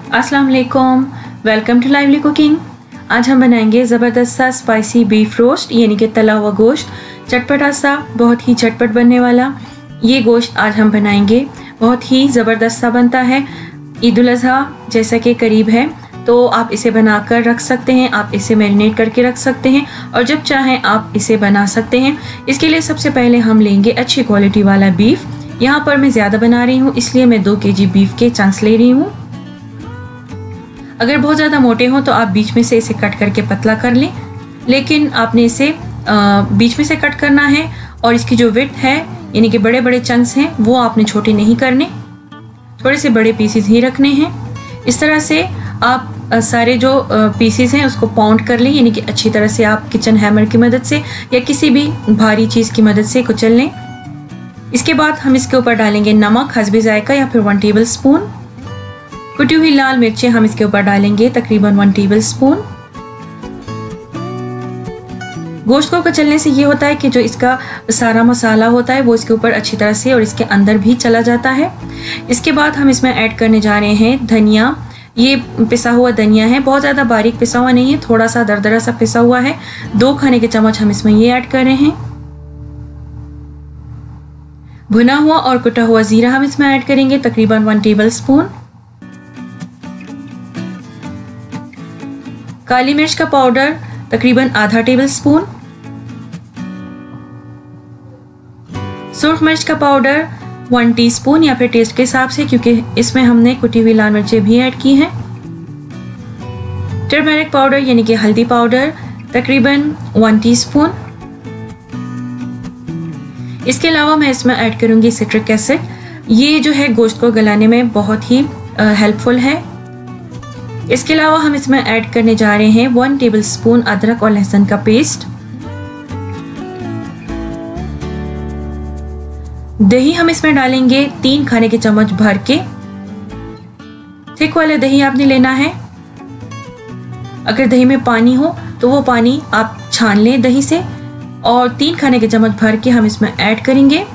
अस्सलाम वालेकुम, welcome to lively cooking. आज हम बनाएंगे ज़बरदस्त सा स्पाइसी बीफ रोस्ट यानी कि तला हुआ गोश्त, चटपटा सा, बहुत ही झटपट बनने वाला ये गोश्त आज हम बनाएंगे। बहुत ही ज़बरदस्त सा बनता है। ईद उल अज़हा जैसा कि करीब है तो आप इसे बनाकर रख सकते हैं, आप इसे मैरिनेट करके रख सकते हैं और जब चाहें आप इसे बना सकते हैं। इसके लिए सबसे पहले हम लेंगे अच्छी क्वालिटी वाला बीफ। यहाँ पर मैं ज़्यादा बना रही हूँ इसलिए मैं 2 kg बीफ के चंक्स ले रही हूँ। अगर बहुत ज़्यादा मोटे हों तो आप बीच में से इसे कट करके पतला कर लें, लेकिन आपने इसे बीच में से कट करना है और इसकी जो विड्थ है यानी कि बड़े बड़े चंक्स हैं वो आपने छोटे नहीं करने, थोड़े से बड़े पीसेस ही रखने हैं। इस तरह से आप सारे जो पीसेस हैं उसको पाउंड कर लें, यानी कि अच्छी तरह से आप किचन हैमर की मदद से या किसी भी भारी चीज़ की मदद से कुचल लें। इसके बाद हम इसके ऊपर डालेंगे नमक हस्बे जायका या फिर 1 टेबल स्पून। कुटी हुई लाल मिर्चें हम इसके ऊपर डालेंगे तकरीबन 1 टेबल स्पून। गोश्त को कुचलने से ये होता है कि जो इसका सारा मसाला होता है वो इसके ऊपर अच्छी तरह से और इसके अंदर भी चला जाता है। इसके बाद हम इसमें ऐड करने जा रहे हैं धनिया। ये पिसा हुआ धनिया है, बहुत ज़्यादा बारीक पिसा हुआ नहीं है, थोड़ा सा दरदरा सा पिसा हुआ है। 2 खाने के चम्मच हम इसमें ये ऐड कर रहे हैं। भुना हुआ और कुटा हुआ जीरा हम इसमें ऐड करेंगे तकरीबन 1 टेबल स्पून। काली मिर्च का पाउडर तकरीबन आधा टेबल स्पून। सुर्ख मिर्च का पाउडर 1 टीस्पून या फिर टेस्ट के हिसाब से, क्योंकि इसमें हमने कुटी हुई लाल मिर्चें भी ऐड की हैं। टर्मरिक पाउडर यानी कि हल्दी पाउडर तकरीबन 1 टीस्पून। इसके अलावा मैं इसमें ऐड करूंगी सिट्रिक एसिड। ये जो है गोश्त को गलाने में बहुत ही हेल्पफुल है। इसके अलावा हम इसमें ऐड करने जा रहे हैं 1 टेबल स्पून अदरक और लहसुन का पेस्ट। दही हम इसमें डालेंगे 3 खाने के चम्मच भर के। थिक वाला दही आपने लेना है। अगर दही में पानी हो तो वो पानी आप छान लें दही से और 3 खाने के चम्मच भर के हम इसमें ऐड करेंगे।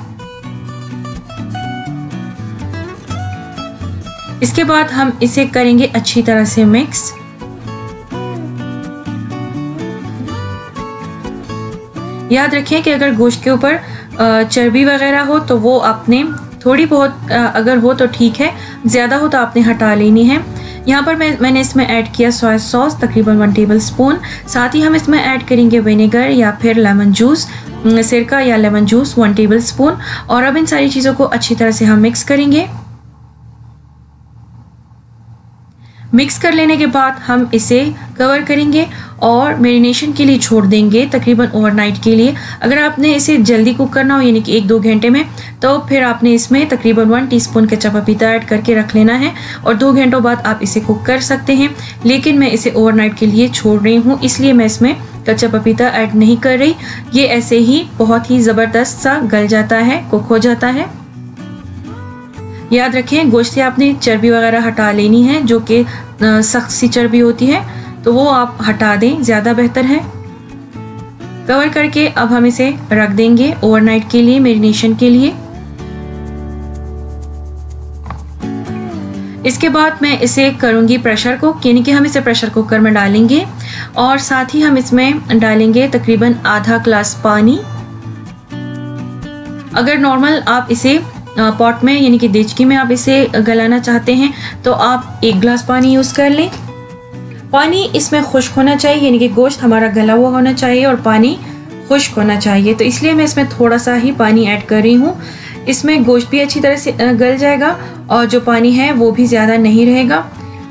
इसके बाद हम इसे करेंगे अच्छी तरह से मिक्स। याद रखें कि अगर गोश्त के ऊपर चर्बी वगैरह हो तो वो आपने थोड़ी बहुत अगर हो तो ठीक है, ज़्यादा हो तो आपने हटा लेनी है। यहाँ पर मैंने इसमें ऐड किया सोया सॉस तकरीबन 1 टेबल स्पून। साथ ही हम इसमें ऐड करेंगे विनेगर या फिर लेमन जूस, सिरका या लेमन जूस 1 टेबल स्पून। और अब इन सारी चीज़ों को अच्छी तरह से हम मिक्स करेंगे। मिक्स कर लेने के बाद हम इसे कवर करेंगे और मैरिनेशन के लिए छोड़ देंगे तकरीबन ओवरनाइट के लिए। अगर आपने इसे जल्दी कुक करना हो यानी कि 1-2 घंटे में, तो फिर आपने इसमें तकरीबन 1 टीस्पून कच्चा पपीता ऐड करके रख लेना है और 2 घंटों बाद आप इसे कुक कर सकते हैं। लेकिन मैं इसे ओवरनाइट के लिए छोड़ रही हूँ, इसलिए मैं इसमें कच्चा पपीता ऐड नहीं कर रही। ये ऐसे ही बहुत ही ज़बरदस्त सा गल जाता है, कुक हो जाता है। याद रखें गोश्त से आपने चर्बी वगैरह हटा लेनी है, जो कि सख्त सी चर्बी होती है तो वो आप हटा दें, ज़्यादा बेहतर है। कवर करके अब हम इसे रख देंगे ओवरनाइट के लिए, मैरिनेशन के लिए। इसके बाद मैं इसे करूंगी प्रेशर कुक, यानी कि हम इसे प्रेशर कुकर में डालेंगे और साथ ही हम इसमें डालेंगे तकरीबन आधा ग्लास पानी। अगर नॉर्मल आप इसे पॉट में यानी कि देचकी में आप इसे गलाना चाहते हैं तो आप 1 गिलास पानी यूज़ कर लें। पानी इसमें खुश्क होना चाहिए, यानी कि गोश्त हमारा गला हुआ होना चाहिए और पानी खुश्क होना चाहिए, तो इसलिए मैं इसमें थोड़ा सा ही पानी ऐड कर रही हूँ। इसमें गोश्त भी अच्छी तरह से गल जाएगा और जो पानी है वो भी ज़्यादा नहीं रहेगा।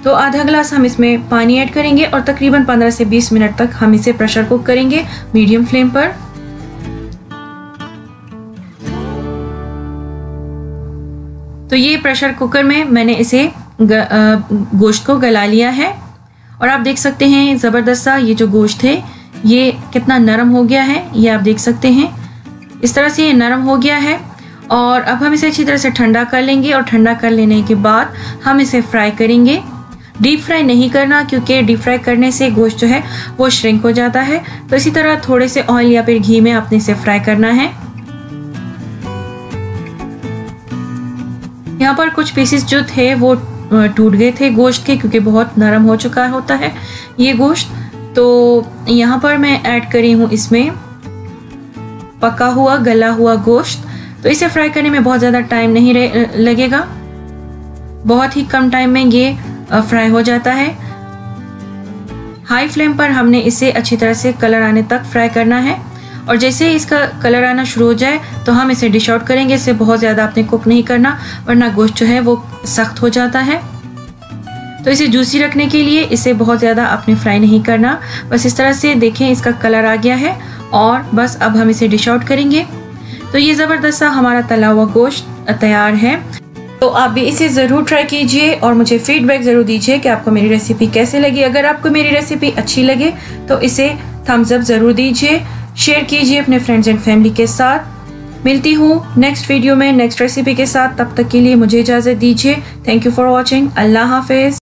तो आधा गिलास हम इसमें पानी ऐड करेंगे और तकरीबन 15 से 20 मिनट तक हम इसे प्रेशर कुक करेंगे मीडियम फ्लेम पर। तो ये प्रेशर कुकर में मैंने इसे गोश्त को गला लिया है और आप देख सकते हैं ज़बरदस्त सा ये जो गोश्त है ये कितना नरम हो गया है। ये आप देख सकते हैं इस तरह से ये नरम हो गया है। और अब हम इसे अच्छी तरह से ठंडा कर लेंगे और ठंडा कर लेने के बाद हम इसे फ्राई करेंगे। डीप फ्राई नहीं करना, क्योंकि डीप फ्राई करने से गोश्त जो है वो श्रिंक हो जाता है। तो इसी तरह थोड़े से ऑयल या फिर घी में आपने इसे फ्राई करना है। यहाँ पर कुछ पीसेस जो थे वो टूट गए थे गोश्त के, क्योंकि बहुत नरम हो चुका होता है ये गोश्त। तो यहाँ पर मैं ऐड करी हूँ इसमें पका हुआ गला हुआ गोश्त। तो इसे फ्राई करने में बहुत ज़्यादा टाइम नहीं लगेगा, बहुत ही कम टाइम में ये फ्राई हो जाता है। हाई फ्लेम पर हमने इसे अच्छी तरह से कलर आने तक फ्राई करना है, और जैसे ही इसका कलर आना शुरू हो जाए तो हम इसे डिश आउट करेंगे। इसे बहुत ज़्यादा आपने कुक नहीं करना, वरना गोश्त जो है वो सख्त हो जाता है। तो इसे जूसी रखने के लिए इसे बहुत ज़्यादा आपने फ्राई नहीं करना, बस इस तरह से देखें इसका कलर आ गया है, और बस अब हम इसे डिश आउट करेंगे। तो ये ज़बरदस्त सा हमारा तला हुआ गोश्त तैयार है। तो आप भी इसे ज़रूर ट्राई कीजिए और मुझे फीडबैक ज़रूर दीजिए कि आपको मेरी रेसिपी कैसे लगी। अगर आपको मेरी रेसिपी अच्छी लगे तो इसे थम्स अप ज़रूर दीजिए, शेयर कीजिए अपने फ्रेंड्स एंड फैमिली के साथ। मिलती हूँ नेक्स्ट वीडियो में नेक्स्ट रेसिपी के साथ, तब तक के लिए मुझे इजाज़त दीजिए। Thank you for watching. अल्लाह हाफिज़।